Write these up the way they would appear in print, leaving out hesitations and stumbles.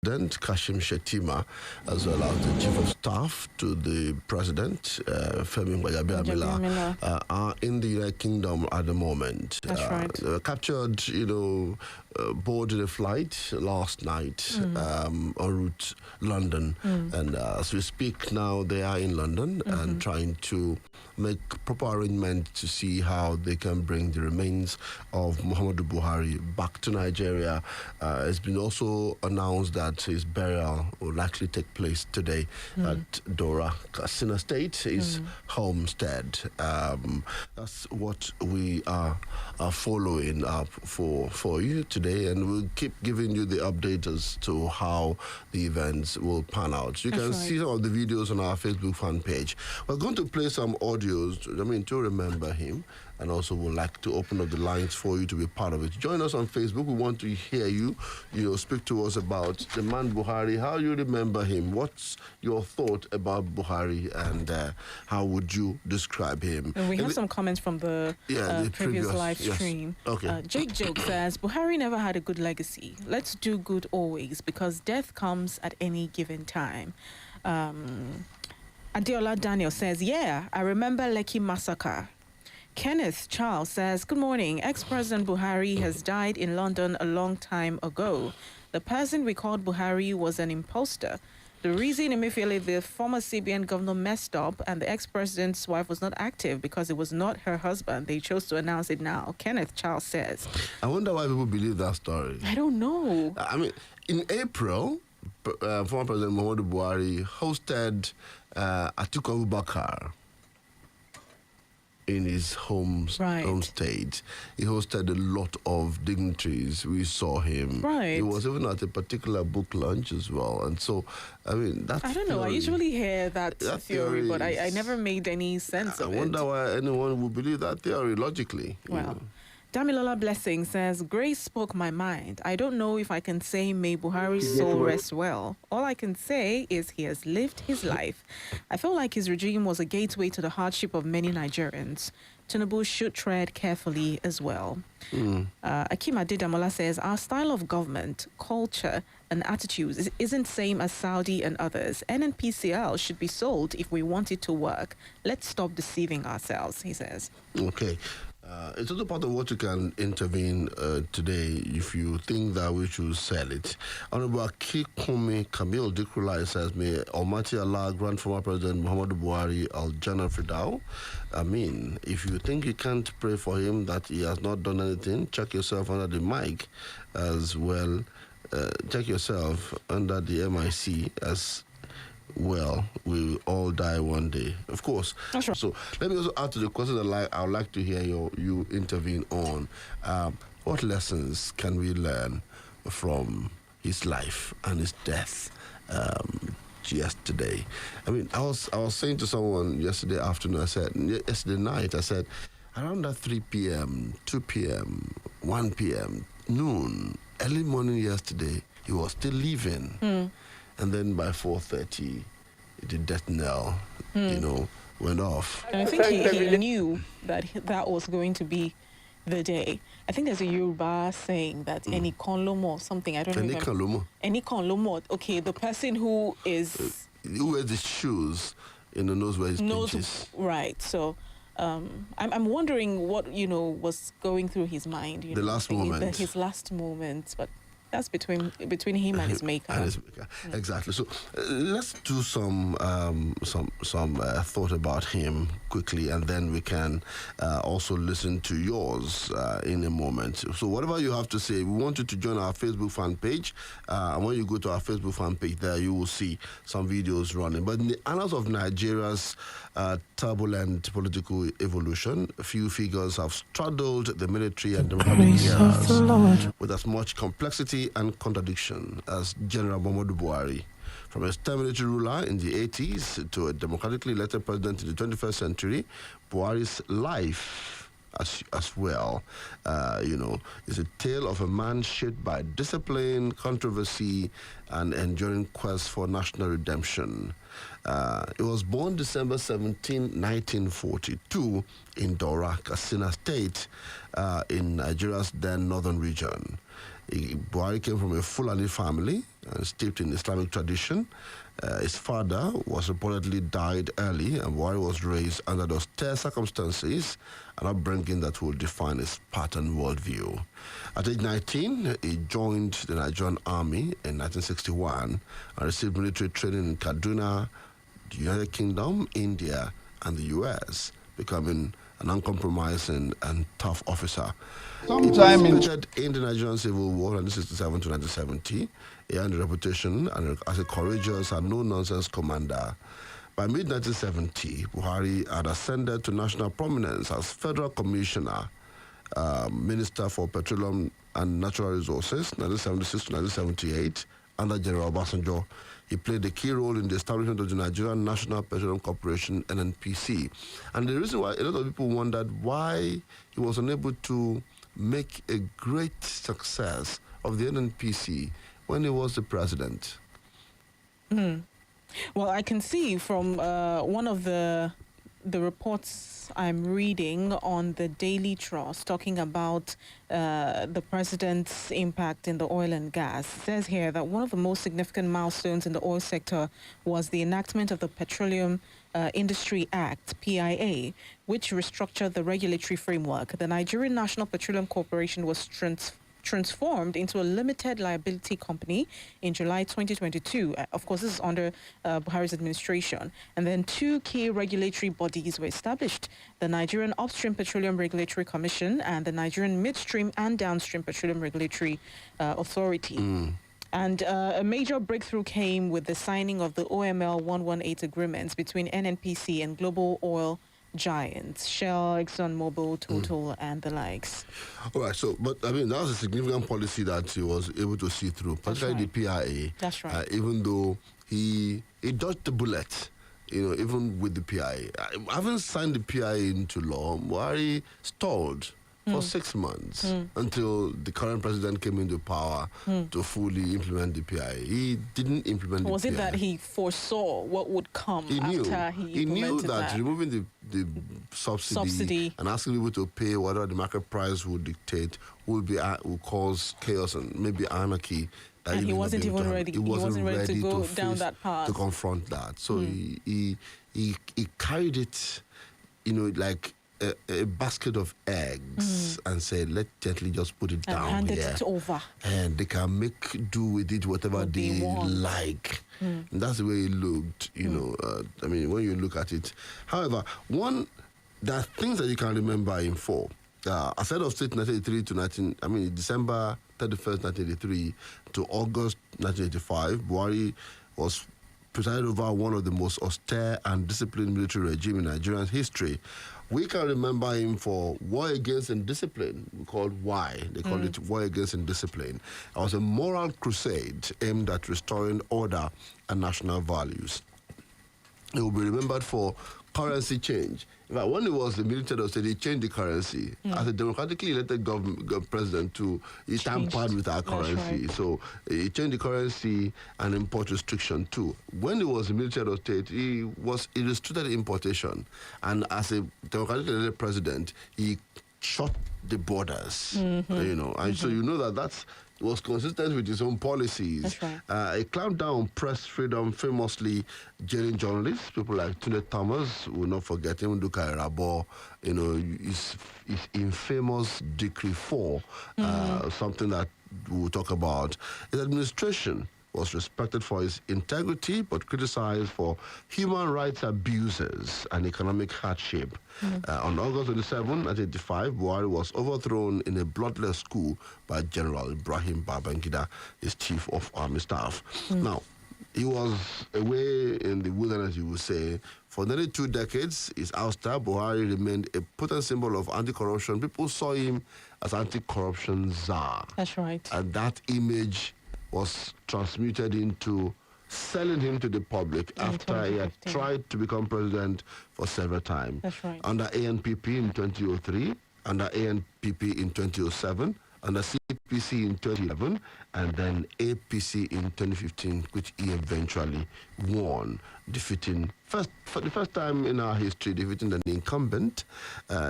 President Kashim Shettima, as well as the Chief of Staff to the President, Femi Gbajabiamila, are in the United Kingdom at the moment. That's right. They were captured, boarded a flight last night en route London. And as we speak now, they are in London and trying to make proper arrangements to see how they can bring the remains of Muhammadu Buhari back to Nigeria. It's been also announced that his burial will likely take place today at Dora, Katsina State, his homestead. That's what we are following up for you today, and we'll keep giving you the update as to how the events will pan out. You can see some of the videos on our Facebook fan page. We're going to play some audios, to remember him, and also would like to open up the lines for you to be part of it. Join us on Facebook. We want to hear you. Speak to us about the man Buhari, how you remember him. What's your thought about Buhari, and how would you describe him? And we have some comments from the previous live stream. Yes. Okay. Jake says, Buhari never had a good legacy. Let's do good always, because death comes at any given time. Adeola Daniel says, yeah, I remember Lekki massacre. Kenneth Charles says, good morning. Ex-President Buhari has died in London a long time ago. The person we called Buhari was an imposter. The reason Emefiele, the former CBN governor, messed up and the ex-president's wife was not active because it was not her husband. They chose to announce it now. Kenneth Charles says. I wonder why people believe that story. I don't know. I mean, in April, former President Muhammadu Buhari hosted Atiku Abubakar in his home state. He hosted a lot of dignitaries. We saw him. Right. He was even at a particular book launch as well. And so, I mean, that's I don't know. I usually hear that theory, but I never made any sense of it. I wonder why anyone would believe that theory logically. Well, Damilola Blessing says, Grace spoke my mind. I don't know if I can say may Buhari's soul rest well. All I can say is he has lived his life. I feel like his regime was a gateway to the hardship of many Nigerians. Tinubu should tread carefully as well. Akim Adedamola says, our style of government, culture, and attitudes isn't same as Saudi and others. NNPCL should be sold if we want it to work. Let's stop deceiving ourselves, he says. Okay. It's also part of what you can intervene today if you think that we should sell it. Honorable Akikumi Camille Dikrulai says, may Almighty Allah grant former President Muhammadu Buhari al-Jannah Fidaw. I mean, if you think you can't pray for him that he has not done anything, check yourself under the mic as well. Check yourself under the MIC as well. We all die one day, of course. That's right. So let me also add to the question that I would like to hear you intervene on. What lessons can we learn from his life and his death yesterday? I mean, I was saying to someone yesterday afternoon, yesterday night, I said, around that 3 p.m., 2 p.m., 1 p.m., noon, early morning yesterday, he was still living. And then by 4:30, the death knell, went off. And I think he knew that that was going to be the day. I think there's a Yoruba saying that any konlomo or something. I don't know. Any konlomo. Okay, the person who is who wears the shoes, knows where his pinches. Right. So. I'm wondering what was going through his mind. The last moment. His last moments, but that's between him and his maker. Exactly. So let's do some thought about him quickly, and then we can also listen to yours in a moment. So whatever you have to say, we want you to join our Facebook fan page. And when you go to our Facebook fan page, there you will see some videos running. But in the annals of Nigeria's turbulent political evolution, a few figures have straddled the military and democratic eras with as much complexity and contradiction as General Muhammadu Buhari. From a stem military ruler in the 80s to a democratically elected president in the 21st century, Buhari's life as well, is a tale of a man shaped by discipline, controversy, and enduring quest for national redemption. He was born December 17, 1942 in Dora, Katsina State, in Nigeria's then northern region. Buhari came from a Fulani family steeped in Islamic tradition. His father was reportedly died early, and Buhari was raised under those austere circumstances, an upbringing that will define his pattern worldview. At age 19, he joined the Nigerian Army in 1961 and received military training in Kaduna, the United Kingdom, India, and the U.S., becoming an uncompromising and tough officer. He participated in the Nigerian Civil War 1967 to 1970. He earned a reputation as a courageous and no-nonsense commander. By mid-1970, Buhari had ascended to national prominence as Federal Commissioner, Minister for Petroleum and Natural Resources, 1976 to 1978, under General Obasanjo. He played a key role in the establishment of the Nigerian National Petroleum Corporation, NNPC. And the reason why a lot of people wondered why he was unable to make a great success of the NNPC when he was the president. Well, I can see from one of the reports I'm reading on the Daily Trust talking about the president's impact in the oil and gas. It says here that one of the most significant milestones in the oil sector was the enactment of the Petroleum Industry Act, PIA, which restructured the regulatory framework. The Nigerian National Petroleum Corporation was transformed into a limited liability company in July 2022. Of course, this is under Buhari's administration. And then two key regulatory bodies were established: the Nigerian Upstream Petroleum Regulatory Commission and the Nigerian Midstream and Downstream Petroleum Regulatory Authority. And a major breakthrough came with the signing of the OML 118 agreements between NNPC and global oil giants, Shell, ExxonMobil, Total, and the likes. All right, so, but I mean, that was a significant policy that he was able to see through, particularly the PIA. That's right. Even though he dodged the bullet, even with the PIA. Having signed the PIA into law, Buhari stalled for 6 months until the current president came into power to fully implement the PIA. He didn't implement the PIA. Was it that he foresaw what would come after he knew that removing the subsidy and asking people to pay whatever the market price would dictate will cause chaos and maybe anarchy. And he wasn't even ready. He wasn't ready to go down that path to confront that. So he carried it, like a basket of eggs and said, let's gently just put it down and handed here. it over. And they can make do with it whatever they like. And that's the way it looked, I mean, when you look at it. However, there are things that you can remember him for. As head of state 1983 to December 31st, 1983 to August 1985, Buhari was presided over one of the most austere and disciplined military regime in Nigerian history. We can remember him for War Against Indiscipline, called Y. They call it War Against Indiscipline. It was a moral crusade aimed at restoring order and national values. It will be remembered for currency change. In fact, when he was the military of state, he changed the currency. As a democratically elected president, he tampered with our currency. Right. So he changed the currency and import restriction too. When he was the military of state, he restricted importation. And as a democratically elected president, he shut the borders. So you know that was consistent with his own policies. That's right. He clamped down on press freedom, famously jailing journalists. People like Tunde Thomas will not forget him, Duka Rabo, his infamous Decree 4, something that we'll talk about. His administration was respected for his integrity, but criticized for human rights abuses and economic hardship. On August 27, 1985, Buhari was overthrown in a bloodless coup by General Ibrahim Babangida, his chief of army staff. Now, he was away in the wilderness, you would say. For nearly 2 decades, his ouster, Buhari, remained a potent symbol of anti-corruption. People saw him as anti-corruption czar. That's right. And that image was transmuted into selling him to the public after he had tried to become president for several times. That's right. Under ANPP in 2003, under ANPP in 2007, under CPC in 2011, and then APC in 2015, which he eventually won, defeating, for the first time in our history, defeating the incumbent,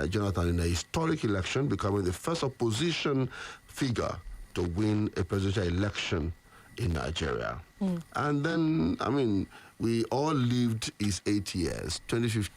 Jonathan, in a historic election, becoming the first opposition figure to win a presidential election in Nigeria. And then, I mean, we all lived his 8 years, 2015.